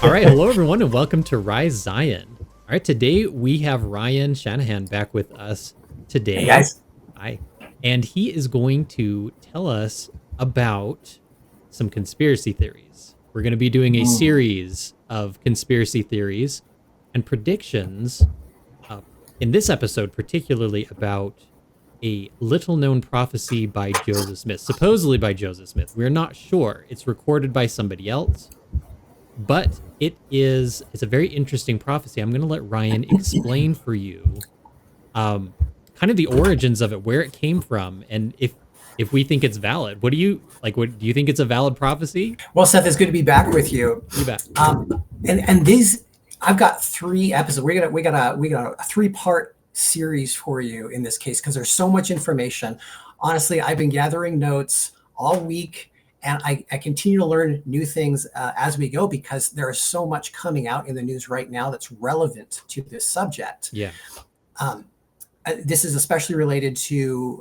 All right, hello everyone, and welcome to Rise Zion. All right, today we have Ryan Shanahan back with us Hey today. guys. Hi, and he is going to tell us about some conspiracy theories. We're going to be doing a Mm. series of conspiracy theories and predictions. Uh, in this episode, particularly about a little-known prophecy by Joseph Smith, supposedly by Joseph Smith. We're not sure. It's recorded by somebody else, but it's a very interesting prophecy. I'm going to let Ryan explain for you um kind of the origins of it, where it came from, and if we think it's valid. What do you like? What do you think, it's a valid prophecy? Well, Seth, it's good to be back with you. You bet. And these, I've got 3 episodes. We got a 3-part series for you in this case because there's so much information. Honestly, I've been gathering notes all week, and I continue to learn new things as we go because there is so much coming out in the news right now that's relevant to this subject. Yeah. Um, this is especially related to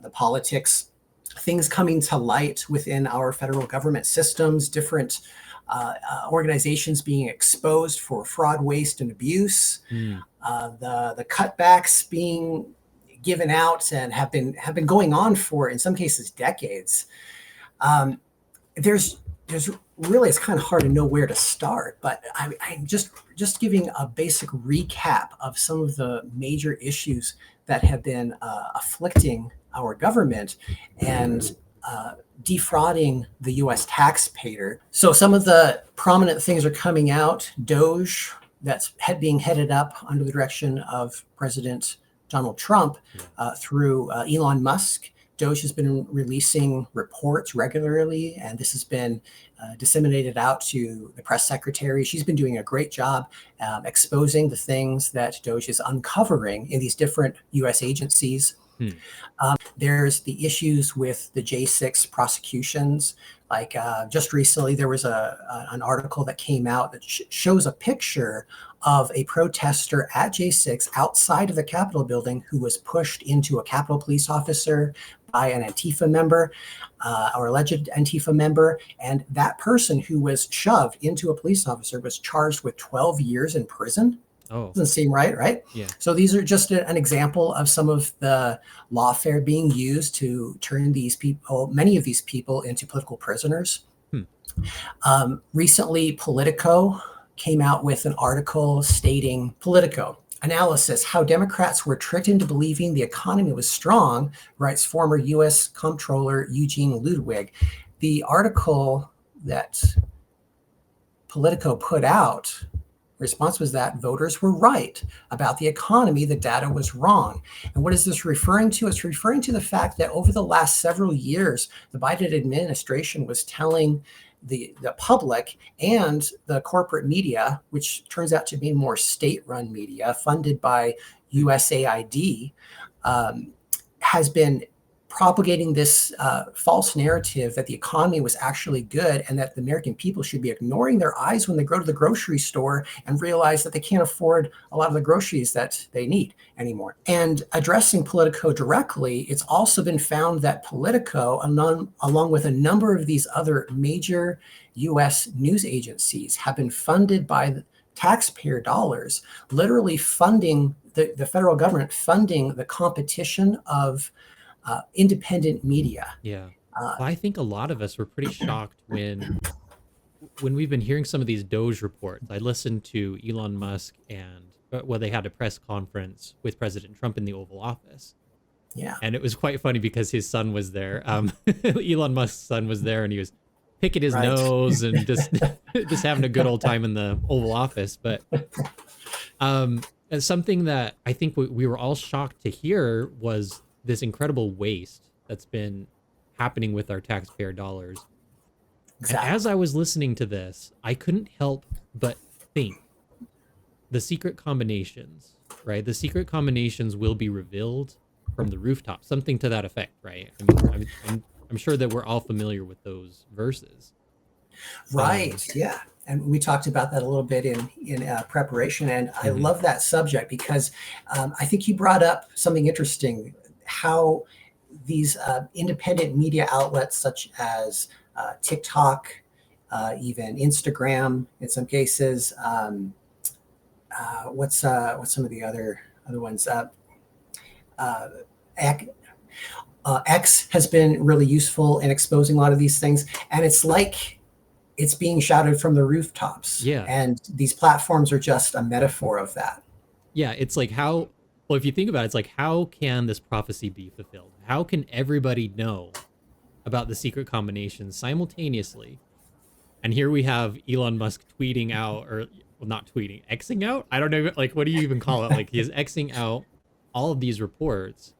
the politics, things coming to light within our federal government systems, different organizations being exposed for fraud, waste, and abuse, Mm. the cutbacks being given out and have been going on for, in some cases, decades. Um, there's really, it's kind of hard to know where to start, but I'm just giving a basic recap of some of the major issues that have been afflicting our government and defrauding the U.S. taxpayer. So some of the prominent things are coming out. Doge, that's being headed up under the direction of President Donald Trump Yeah. through Elon Musk. Doge has been releasing reports regularly, and this has been disseminated out to the press secretary. She's been doing a great job exposing the things that Doge is uncovering in these different U.S. agencies. Hmm. There's the issues with the J6 prosecutions. Like just recently, there was an article that came out that shows a picture of a protester at J6 outside of the Capitol building who was pushed into a Capitol police officer by an Antifa member or alleged Antifa member. And that person who was shoved into a police officer was charged with 12 years in prison. Oh, Doesn't seem right, right? yeah. So these are just an example of some of the lawfare being used to turn these people, many of these people, into political prisoners. Hmm. Recently, Politico came out with an article stating Politico analysis, how Democrats were tricked into believing the economy was strong, writes former U.S. Comptroller Eugene Ludwig. The article that Politico put out, response was that voters were right about the economy, the data was wrong. And what is this referring to? It's referring to the fact that over the last several years, the Biden administration was telling the public and the corporate media, which turns out to be more state-run media funded by USAID, has been propagating this false narrative that the economy was actually good and that the American people should be ignoring their eyes when they go to the grocery store and realize that they can't afford a lot of the groceries that they need anymore. And addressing Politico directly, it's also been found that Politico, along with a number of these other major U.S. news agencies, have been funded by taxpayer dollars, literally funding the federal government, funding the competition of independent media. Yeah. Well, I think a lot of us were pretty shocked when we've been hearing some of these Doge reports. I listened to Elon Musk and they had a press conference with President Trump in the Oval Office. Yeah. And it was quite funny because his son was there. Elon Musk's son was there, and he was picking his Right. nose and just just having a good old time in the Oval Office. But something that I think we were all shocked to hear was this incredible waste that's been happening with our taxpayer dollars. Exactly. And as I was listening to this, I couldn't help but think the secret combinations, right? The secret combinations will be revealed from the rooftop, something to that effect, right? I mean, I'm sure that we're all familiar with those verses. Right. Yeah. And we talked about that a little bit in preparation. And I love that subject because I think you brought up something interesting, how these independent media outlets such as TikTok, even Instagram in some cases. What's some of the other ones? X has been really useful in exposing a lot of these things, and it's like it's being shouted from the rooftops. Yeah. And these platforms are just a metaphor of that. Yeah, it's like well, if you think about it, it's like, how can this prophecy be fulfilled? How can everybody know about the secret combinations simultaneously? And here we have Elon Musk tweeting out, or well, not tweeting, Xing out? I don't know, like, what do you even call it? Like, he's Xing out all of these reports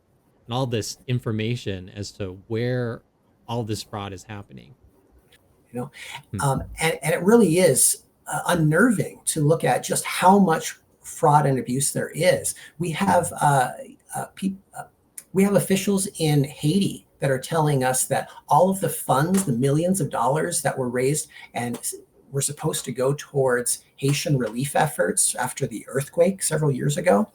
and all this information as to where all this fraud is happening. And it really is unnerving to look at just how much fraud and abuse there is. We have officials in Haiti that are telling us that all of the funds, the millions of dollars that were raised and were supposed to go towards Haitian relief efforts after the earthquake several years ago,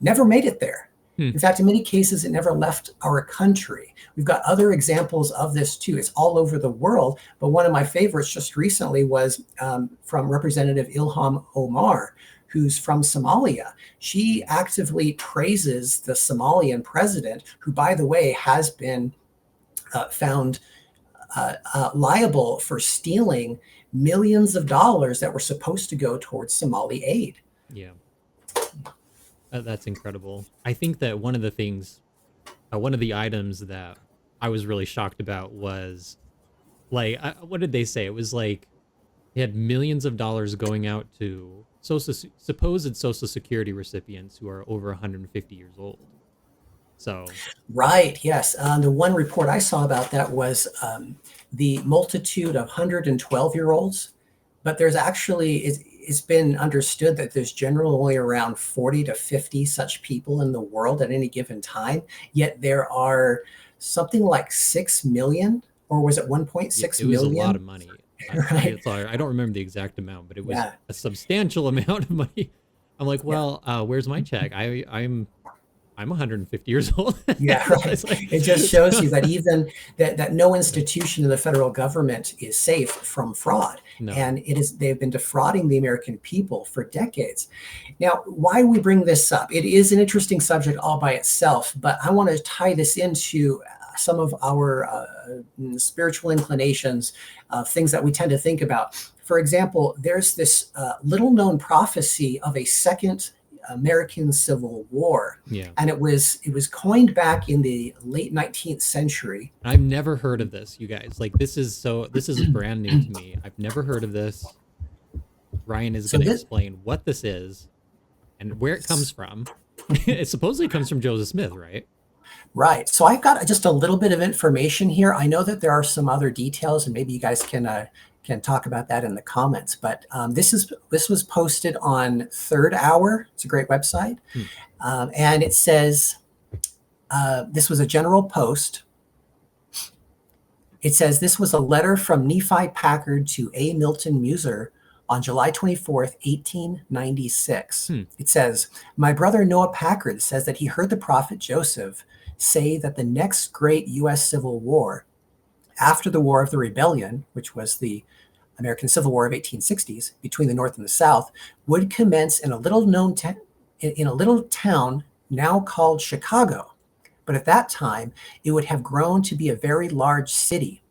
never made it there. In fact, in many cases, it never left our country. We've got other examples of this too. It's all over the world. But one of my favorites just recently was from Representative Ilham Omar, who's from Somalia. She actively praises the Somalian president, who, by the way, has been found liable for stealing millions of dollars that were supposed to go towards Somali aid. Yeah. That's incredible. I think that one of the things, one of the items that I was really shocked about was, like, what did they say? It was like they had millions of dollars going out to supposed Social Security recipients who are over 150 years old. So, right, yes. The one report I saw about that was the multitude of 112-year-olds, but there's actually, it's been understood that there's generally around 40 to 50 such people in the world at any given time, yet there are something like 6 million, or was it 1.6 million? It was a lot of money. Right. I don't remember the exact amount, but it was a substantial amount of money. I'm like, well, where's my check? I'm 150 years old. Yeah, right. It just shows you that even that no institution in the federal government is safe from fraud. No. And they've been defrauding the American people for decades. Now, why we bring this up? It is an interesting subject all by itself, but I want to tie this into some of our spiritual inclinations, things that we tend to think about. For example, there's this little known prophecy of a second American Civil War. Yeah. And it was coined back in the late 19th century. I've never heard of this, you guys. Like, this is brand new to me. I've never heard of this. Ryan is going to explain what this is and where it comes from. It supposedly comes from Joseph Smith, right? Right. So I've got just a little bit of information here. I know that there are some other details, and maybe you guys can talk about that in the comments. But this was posted on Third Hour. It's a great website. And it says, this was a general post. It says, this was a letter from Nephi Packard to A. Milton Muser on July 24th, 1896. It says, my brother Noah Packard says that he heard the prophet Joseph say that the next great U.S. Civil War, after the War of the Rebellion, which was the American Civil War of 1860s between the North and the South, would commence in a little town now called Chicago. But at that time, it would have grown to be a very large city.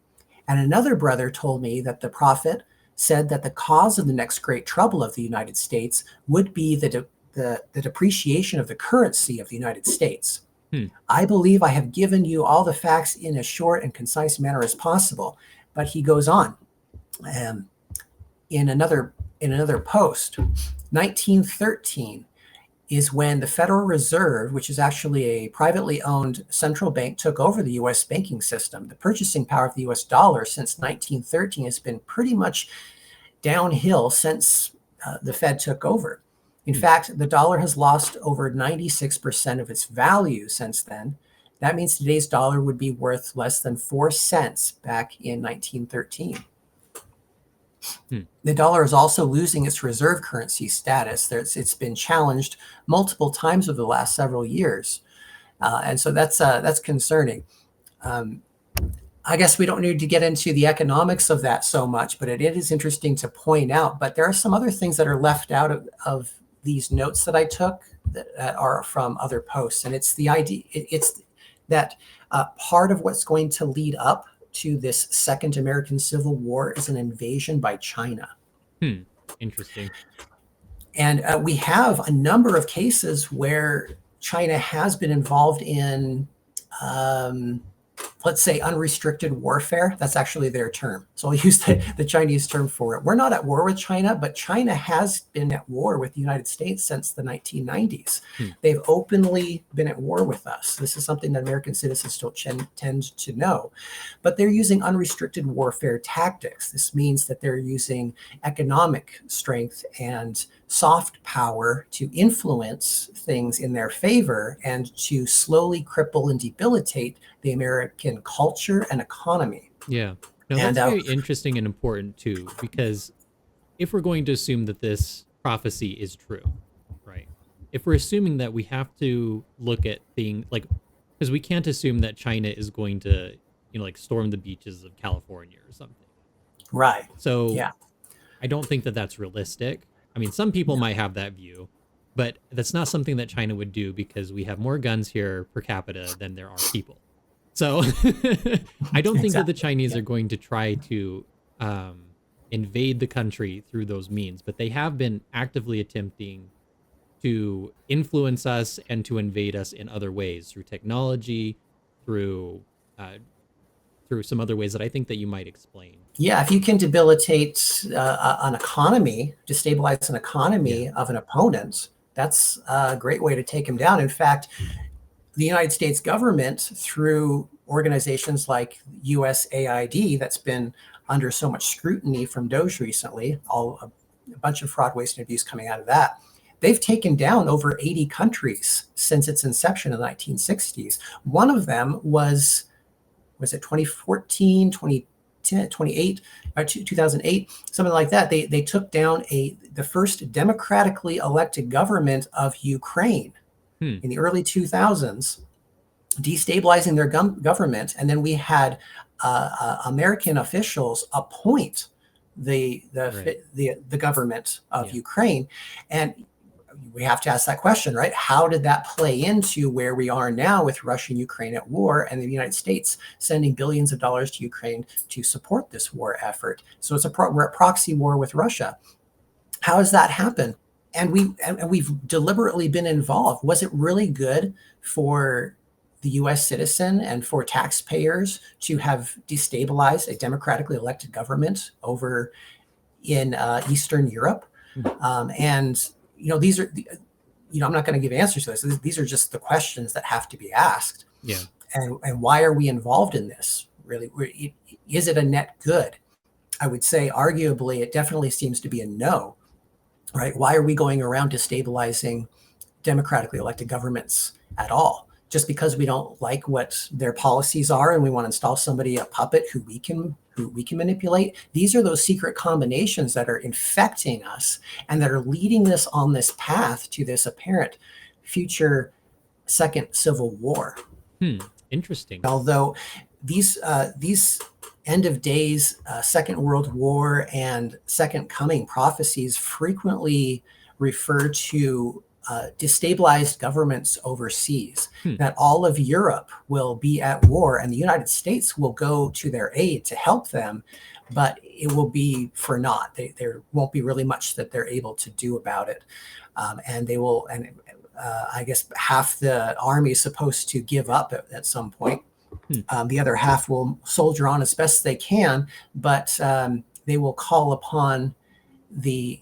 And another brother told me that the prophet said that the cause of the next great trouble of the United States would be the depreciation of the currency of the United States. I believe I have given you all the facts in as short and concise manner as possible. But he goes on. In another post, 1913 is when the Federal Reserve, which is actually a privately owned central bank, took over the U.S. banking system. The purchasing power of the U.S. dollar since 1913 has been pretty much downhill since the Fed took over. In fact, the dollar has lost over 96% of its value since then. That means today's dollar would be worth less than 4 cents back in 1913. The dollar is also losing its reserve currency status. It's been challenged multiple times over the last several years. And so that's concerning. I guess we don't need to get into the economics of that so much, but it is interesting to point out. But there are some other things that are left out of these notes that I took that are from other posts. And it's the idea, it's that part of what's going to lead up to this Second American Civil War is an invasion by China. Interesting. And we have a number of cases where China has been involved in, let's say, unrestricted warfare. That's actually their term. So I'll use the Chinese term for it. We're not at war with China, but China has been at war with the United States since the 1990s. They've openly been at war with us. This is something that American citizens don't tend to know. But they're using unrestricted warfare tactics. This means that they're using economic strength and soft power to influence things in their favor and to slowly cripple and debilitate the American culture and economy. Yeah. No, that's very interesting and important too, because if we're going to assume that this prophecy is true, right? If we're assuming that, we have to look at things like, because we can't assume that China is going to, like storm the beaches of California or something. Right. So yeah. I don't think that that's realistic. I mean, some people might have that view, but that's not something that China would do because we have more guns here per capita than there are people. So I don't think that the Chinese are going to try to invade the country through those means, but they have been actively attempting to influence us and to invade us in other ways, through technology, through some other ways that I think that you might explain. Yeah, if you can debilitate an economy, destabilize an economy of an opponent, that's a great way to take him down. In fact, the United States government, through organizations like USAID, that's been under so much scrutiny from DOJ recently, a bunch of fraud, waste, and abuse coming out of that, they've taken down over 80 countries since its inception in the 1960s. One of them was it 2014, 2010, 2008, something like that. They took down the first democratically elected government of Ukraine in the early 2000s, destabilizing their government. And then we had American officials appoint the government of Ukraine. And we have to ask that question, right? How did that play into where we are now with Russia and Ukraine at war, and the United States sending billions of dollars to Ukraine to support this war effort? So we're at proxy war with Russia. How does that happen? And we've deliberately been involved. Was it really good for the U.S. citizen and for taxpayers to have destabilized a democratically elected government over in Eastern Europe? And these are, I'm not going to give answers to this. These are just the questions that have to be asked. Yeah. And why are we involved in this? Really, is it a net good? I would say, arguably, it definitely seems to be a no. Right? Why are we going around destabilizing democratically elected governments at all? Just because we don't like what their policies are and we want to install somebody, a puppet who we can manipulate? These are those secret combinations that are infecting us and that are leading us on this path to this apparent future second civil war. Interesting. Although these end of days, Second World War and Second Coming prophecies frequently refer to destabilized governments overseas, that all of Europe will be at war and the United States will go to their aid to help them, but it will be for naught. There won't be really much that they're able to do about it. And they will, I guess half the army is supposed to give up at some point. The other half will soldier on as best they can, but they will call upon the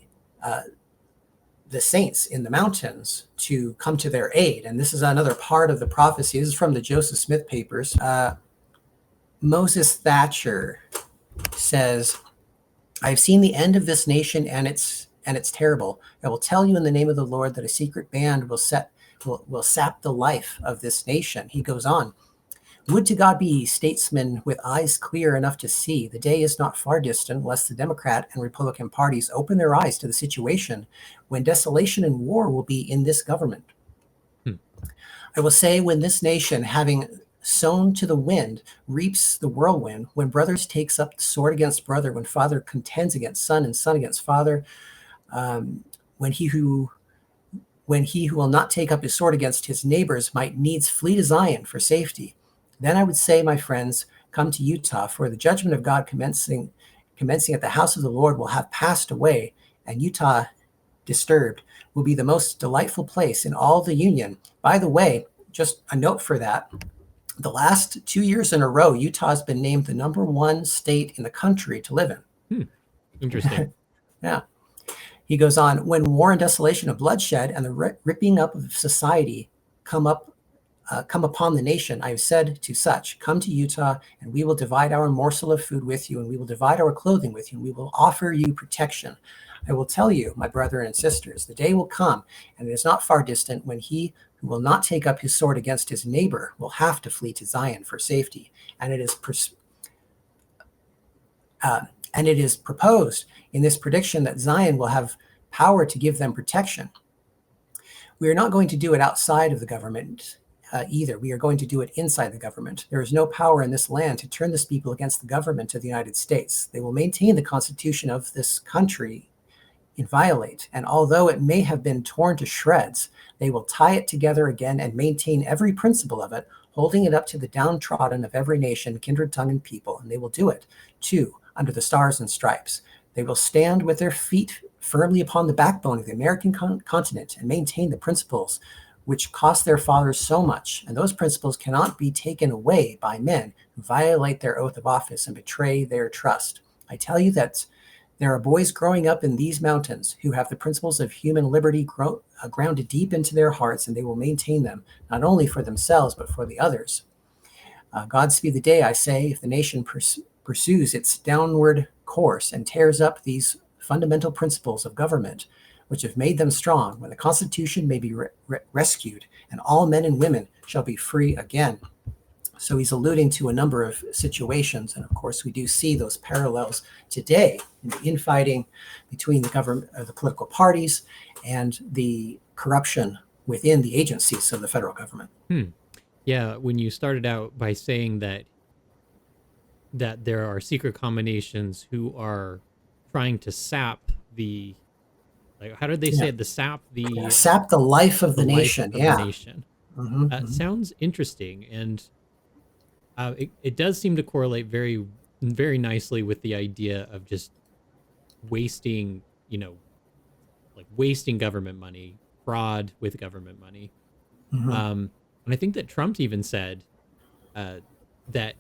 saints in the mountains to come to their aid. And this is another part of the prophecy. This is from the Joseph Smith papers. Moses Thatcher says, "I've seen the end of this nation, and it's terrible. I will tell you in the name of the Lord that a secret band will sap the life of this nation." He goes on, "Would to God be statesmen with eyes clear enough to see the day is not far distant, lest the Democrat and Republican parties open their eyes to the situation when desolation and war will be in this government. I will say, when this nation, having sown to the wind reaps the whirlwind. When brothers takes up the sword against brother, when father contends against son and son against father, um, when he who will not take up his sword against his neighbors might needs flee to Zion for safety. Then I would say, my friends, come to Utah, for the judgment of God commencing at the house of the Lord will have passed away, and Utah, disturbed, will be the most delightful place in all the Union. By the way, just a note for that, the last 2 years in a row, Utah has been named the #1 state in the country to live in. Interesting. Yeah. He goes on, when war and desolation of bloodshed and the ripping up of society come upon the nation, I have said to such, come to Utah, and we will divide our morsel of food with you, and we will divide our clothing with you, and we will offer you protection. I will tell you, my brethren and sisters, the day will come, and it is not far distant, when he who will not take up his sword against his neighbor will have to flee to Zion for safety. And it is proposed in this prediction that Zion will have power to give them protection. We are not going to do it outside of the government either. We are going to do it inside the government. There is no power in this land to turn this people against the government of the United States. They will maintain the Constitution of this country inviolate, and although it may have been torn to shreds, they will tie it together again and maintain every principle of it, holding it up to the downtrodden of every nation, kindred, tongue, and people. And they will do it, too, under the stars and stripes. They will stand with their feet firmly upon the backbone of the American continent and maintain the principles which cost their fathers so much. And those principles cannot be taken away by men who violate their oath of office and betray their trust. I tell you that there are boys growing up in these mountains who have the principles of human liberty grounded deep into their hearts, and they will maintain them, not only for themselves, but for the others. Godspeed the day, I say, if the nation pursues its downward course and tears up these fundamental principles of government, which have made them strong, when the Constitution may be rescued, and all men and women shall be free again. So he's alluding to a number of situations, and of course we do see those parallels today in the infighting between the government, the political parties, and the corruption within the agencies of the federal government. Yeah, when you started out by saying that there are secret combinations who are trying to sap the, like, how did they say it? The sap sap the life of the nation. The nation. Sounds interesting, and it does seem to correlate very, very nicely with the idea of just wasting, like wasting government money, fraud with government money. And I think that Trump even said that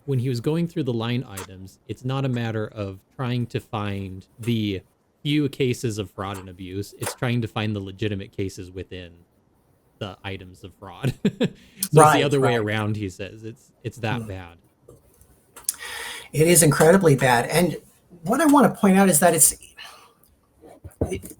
when he was going through the line items, it's not a matter of trying to find the few cases of fraud and abuse. It's trying to find the legitimate cases within the items of fraud. So it's the other way around, he says. It's that bad. It is incredibly bad. And what I want to point out is that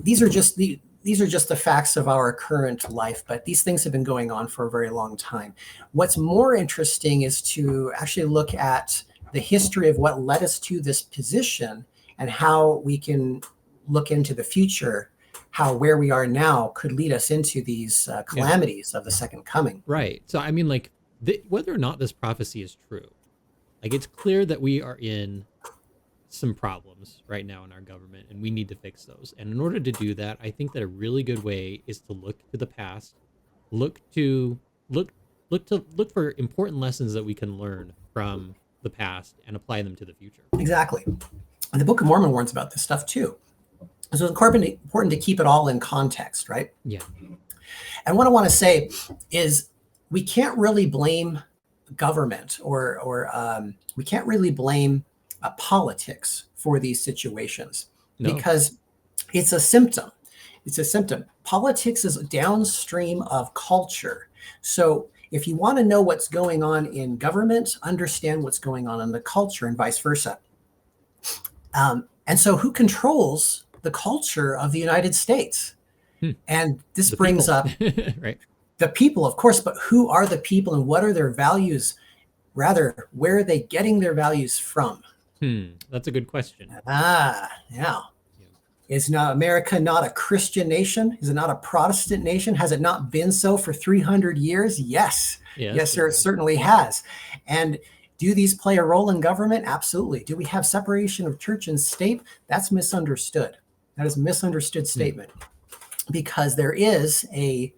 these are just the facts of our current life, but these things have been going on for a very long time. What's more interesting is to actually look at the history of what led us to this position and how we can look into the future, how where we are now could lead us into these calamities of the second coming. Right. So, I mean, like, whether or not this prophecy is true, like, it's clear that we are in some problems right now in our government, and we need to fix those. And in order to do that, I think that a really good way is to look to the past, look for important lessons that we can learn from the past and apply them to the future. Exactly. And the Book of Mormon warns about this stuff too. So it's important to keep it all in context, right? Yeah. And what I want to say is we can't really blame government or we can't really blame politics for these situations because it's a symptom. It's a symptom. Politics is downstream of culture. So if you want to know what's going on in government, understand what's going on in the culture and vice versa. And so who controls the culture of the United States? And this brings up right. The people, of course, but who are the people and what are their values? Rather, where are they getting their values from? That's a good question. Yeah. Is not America not a Christian nation? Is it not a Protestant nation? Has it not been so for 300 years? Yes. Yes, sir, it certainly has. And do these play a role in government? Absolutely. Do we have separation of church and state? That's misunderstood. That is a misunderstood statement, because there is a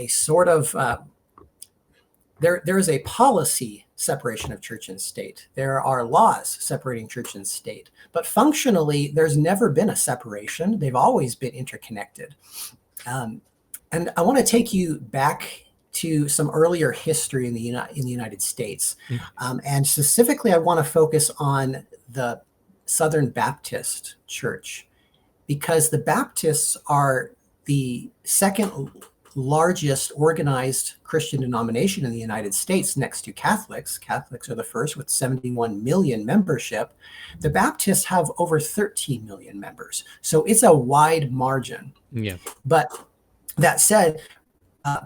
sort of there is a policy separation of church and state. There are laws separating church and state, but functionally, there's never been a separation. They've always been interconnected. And I want to take you back to some earlier history in the United States, and specifically, I want to focus on the Southern Baptist Church, because the Baptists are the second largest organized Christian denomination in the United States, next to Catholics. Catholics are the first with 71 million membership. The Baptists have over 13 million members. So it's a wide margin. Yeah. But that said,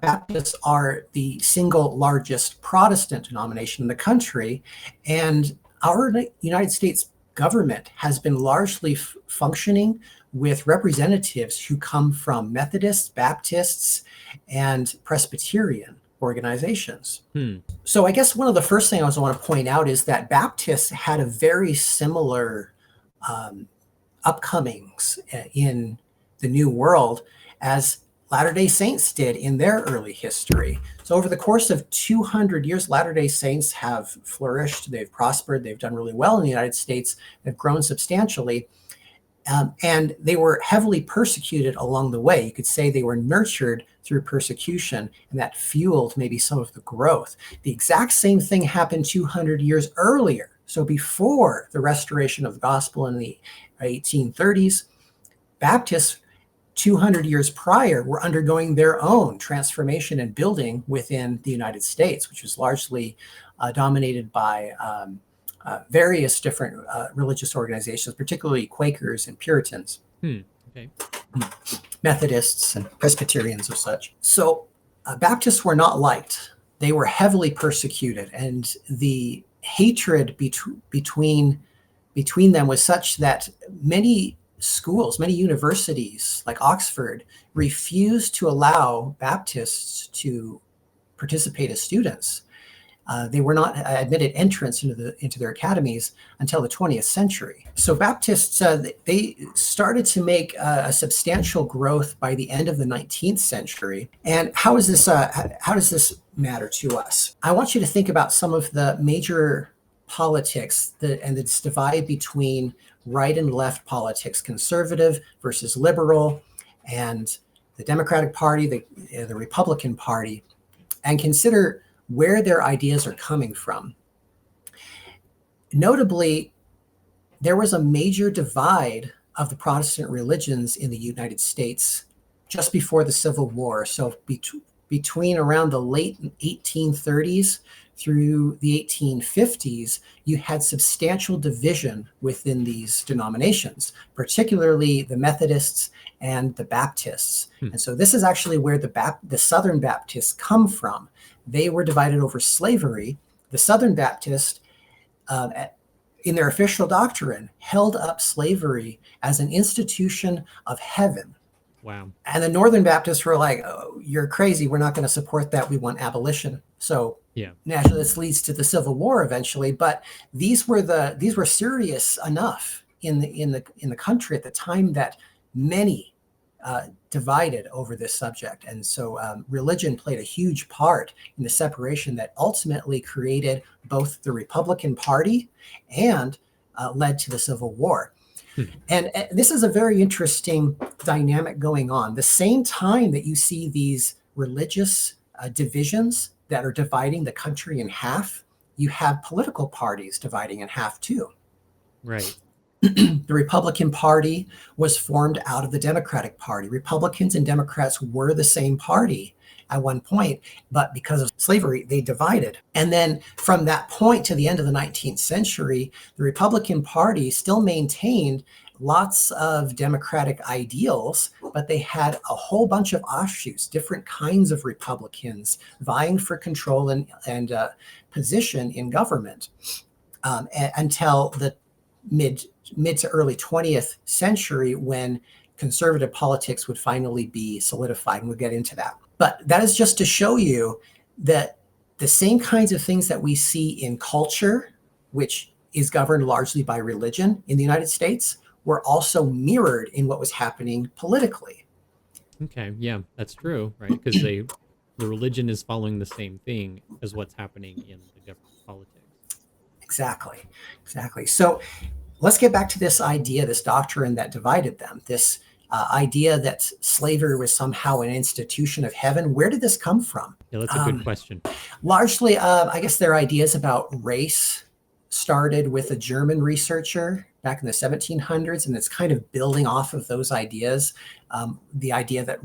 Baptists are the single largest Protestant denomination in the country. And our United States government has been largely functioning with representatives who come from Methodists, Baptists, and Presbyterian organizations. So I guess one of the first things I also want to point out is that Baptists had a very similar upcomings in the New World as Latter-day Saints did in their early history. So over the course of 200 years, Latter-day Saints have flourished, they've prospered, they've done really well in the United States, they've grown substantially. And they were heavily persecuted along the way. You could say they were nurtured through persecution, and that fueled maybe some of the growth. The exact same thing happened 200 years earlier. So before the restoration of the gospel in the 1830s, Baptists 200 years prior were undergoing their own transformation and building within the United States, which was largely dominated by various different religious organizations, particularly Quakers and Puritans, Okay. Methodists and Presbyterians and such. So Baptists were not liked. They were heavily persecuted, and the hatred between them was such that many schools, many universities like Oxford refused to allow Baptists to participate as students. They were not admitted entrance into their academies until the 20th century. So Baptists, they started to make a substantial growth by the end of the 19th century. And how does this matter to us? I want you to think about some of the major politics and this divide between right and left politics, conservative versus liberal, and the Democratic Party, the Republican Party, and consider where their ideas are coming from. Notably, there was a major divide of the Protestant religions in the United States just before the Civil War. So between around the late 1830s through the 1850s, you had substantial division within these denominations, particularly the Methodists and the Baptists. And so this is actually where the Southern Baptists come from. They were divided over slavery. The Southern Baptists, in their official doctrine, held up slavery as an institution of heaven. Wow. And the Northern Baptists were like, "Oh, you're crazy. We're not going to support that. We want abolition." So naturally, this leads to the Civil War eventually. But these were serious enough in the country at the time that many divided over this subject. And so religion played a huge part in the separation that ultimately created both the Republican Party and led to the Civil War. And this is a very interesting dynamic going on. The same time that you see these religious divisions that are dividing the country in half, you have political parties dividing in half too. Right. The Republican Party was formed out of the Democratic Party. Republicans and Democrats were the same party at one point, but because of slavery, they divided. And then from that point to the end of the 19th century, the Republican Party still maintained lots of democratic ideals, but they had a whole bunch of offshoots, different kinds of Republicans vying for control and position in government until the mid mid to early 20th century when conservative politics would finally be solidified, and we'll get into that. But that is just to show you that the same kinds of things that we see in culture, which is governed largely by religion in the United States, were also mirrored in what was happening politically. Okay, yeah, that's true, right? Because the religion is following the same thing as what's happening in the government politics. Exactly. So let's get back to this idea, this doctrine that divided them, this idea that slavery was somehow an institution of heaven. Where did this come from? Yeah, that's a good question. Largely, I guess their ideas about race started with a German researcher back in the 1700s, and it's kind of building off of those ideas. The idea that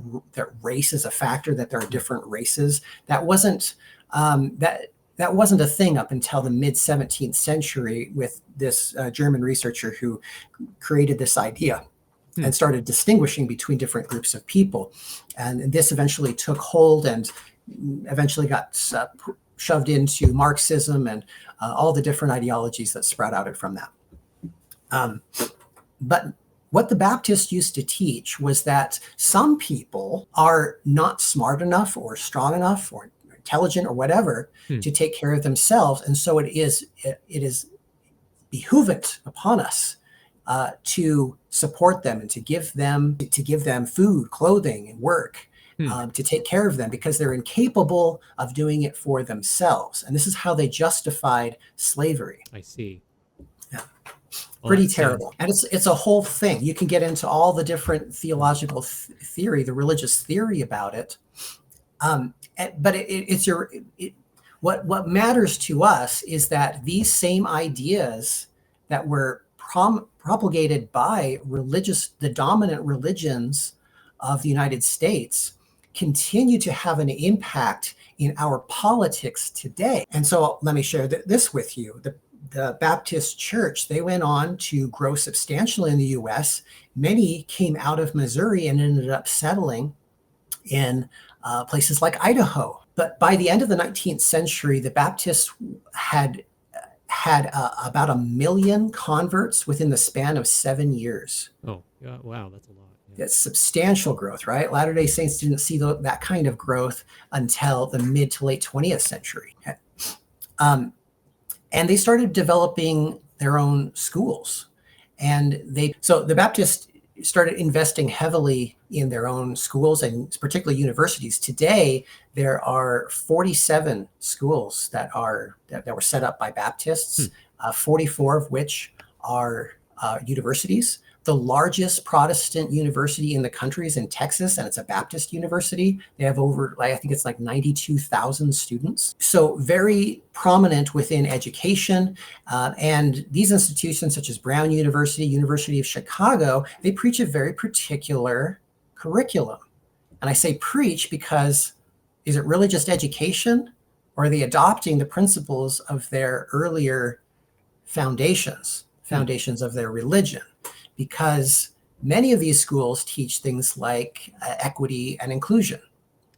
race is a factor, that there are different races. That wasn't a thing up until the mid 17th century with this German researcher who created this idea and started distinguishing between different groups of people. And this eventually took hold and eventually got shoved into Marxism and all the different ideologies that sprout out from that. But what the Baptists used to teach was that some people are not smart enough or strong enough or intelligent or whatever to take care of themselves, and so it is behoovent upon us to support them and to give them food, clothing, and work, to take care of them, because they're incapable of doing it for themselves. And this is how they justified slavery. I see. Yeah. Well, Pretty terrible. And it's a whole thing. You can get into all the different theological theory, the religious theory about it. But what matters to us is that these same ideas that were propagated by the dominant religions of the United States continue to have an impact in our politics today. And so let me share this with you. The Baptist Church, they went on to grow substantially in the U.S. Many came out of Missouri and ended up settling in places like Idaho. But by the end of the 19th century, the Baptists had about 1 million converts within the span of 7 years. Oh, yeah, wow, that's a lot. Yeah. It's substantial growth, right? Latter-day Saints didn't see that kind of growth until the mid to late 20th century. And they started developing their own schools. And so the Baptists started investing heavily in their own schools and particularly universities. Today, there are 47 schools that were set up by Baptists, 44 of which are universities. The largest Protestant university in the country is in Texas, and it's a Baptist university. They have I think it's like 92,000 students. So very prominent within education. And these institutions, such as Brown University, University of Chicago, they preach a very particular curriculum. And I say preach because is it really just education, or are they adopting the principles of their earlier foundations of their religion? Because many of these schools teach things like equity and inclusion.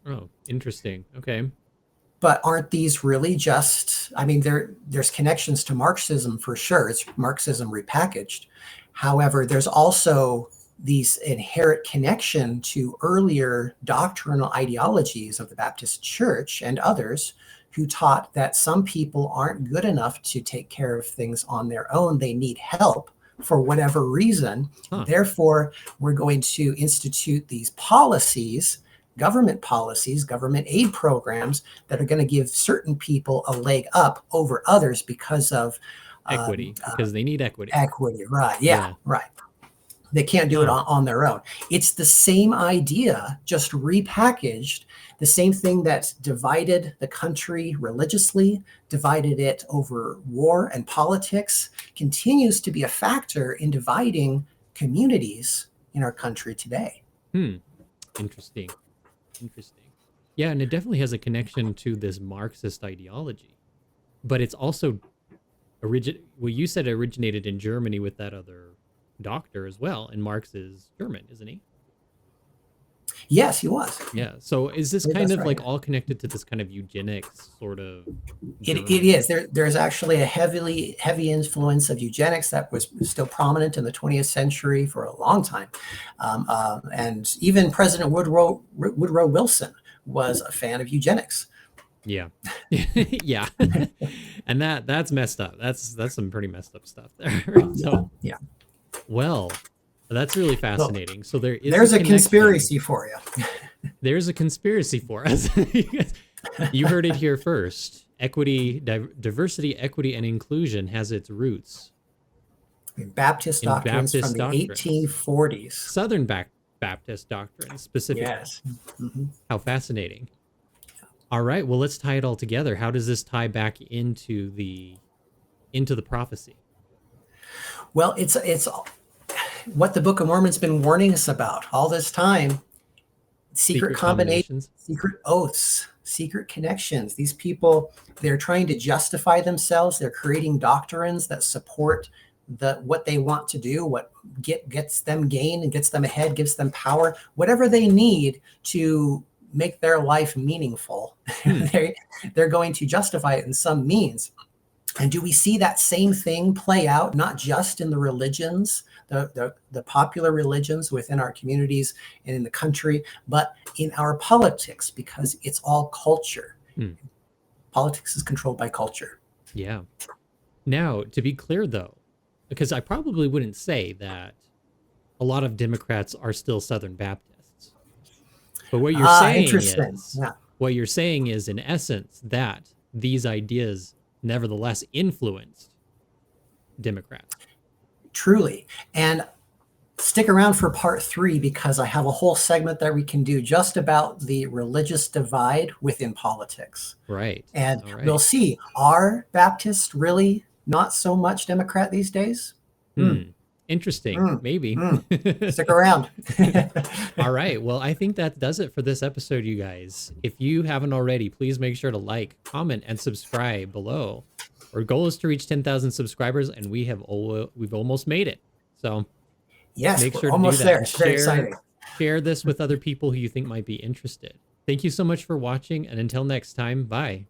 Oh, interesting. Okay. But aren't these really just, there's connections to Marxism for sure. It's Marxism repackaged. However, there's also these inherent connection to earlier doctrinal ideologies of the Baptist Church and others who taught that some people aren't good enough to take care of things on their own. They need help for whatever reason. Therefore, we're going to institute these policies, government aid programs that are going to give certain people a leg up over others because of equity, because they need equity. Equity, right. Yeah. Right. They can't do it on their own. It's the same idea, just repackaged, the same thing that divided the country religiously, divided it over war and politics, continues to be a factor in dividing communities in our country today. Interesting. Yeah, and it definitely has a connection to this Marxist ideology. But it's also, you said it originated in Germany with that other doctor as well, and Marx is German, isn't he? Yes, he was. Yeah. So is this Yeah, kind that's of right. like all connected to this kind of eugenics sort of It journey? is. There's actually a heavy influence of eugenics that was still prominent in the 20th century for a long time. And even President Woodrow Wilson was a fan of eugenics. Yeah. Yeah. And that's messed up. That's some pretty messed up stuff there. Yeah. So, Yeah. well, that's really So fascinating. So there is a there's a connection. conspiracy for you. There's a conspiracy for us. You heard it here first. Diversity, equity, and inclusion has its roots Baptist in doctrines from Baptist the doctrines, 1840s. Southern Baptist doctrines specifically. Yes. Mm-hmm. How fascinating. All right, well, let's tie it all together. How does this tie back into the prophecy? Well, it's what the Book of Mormon's been warning us about all this time. Secret combinations, secret oaths, secret connections. These people, they're trying to justify themselves. They're creating doctrines that support what they want to do, what gets them gain and gets them ahead, gives them power, whatever they need to make their life meaningful. They're going to justify it in some means. And do we see that same thing play out, not just in the religions, the popular religions within our communities and in the country, but in our politics, because it's all culture. Politics is controlled by culture. Yeah. Now, to be clear, though, because I probably wouldn't say that a lot of Democrats are still Southern Baptists. But what you're saying is, what you're saying is, in essence, that these ideas nevertheless influenced Democrats. Truly. And stick around for part 3, because I have a whole segment that we can do just about the religious divide within politics. Right. And we'll see, are Baptists really not so much Democrat these days? Interesting. Maybe. Stick around. All right. Well, I think that does it for this episode, you guys. If you haven't already, please make sure to like, comment, and subscribe below. Our goal is to reach 10,000 subscribers, and we've almost made it. So yes, make sure to almost do that. there. It's very exciting. Share this with other people who you think might be interested. Thank you so much for watching, and until next time, bye.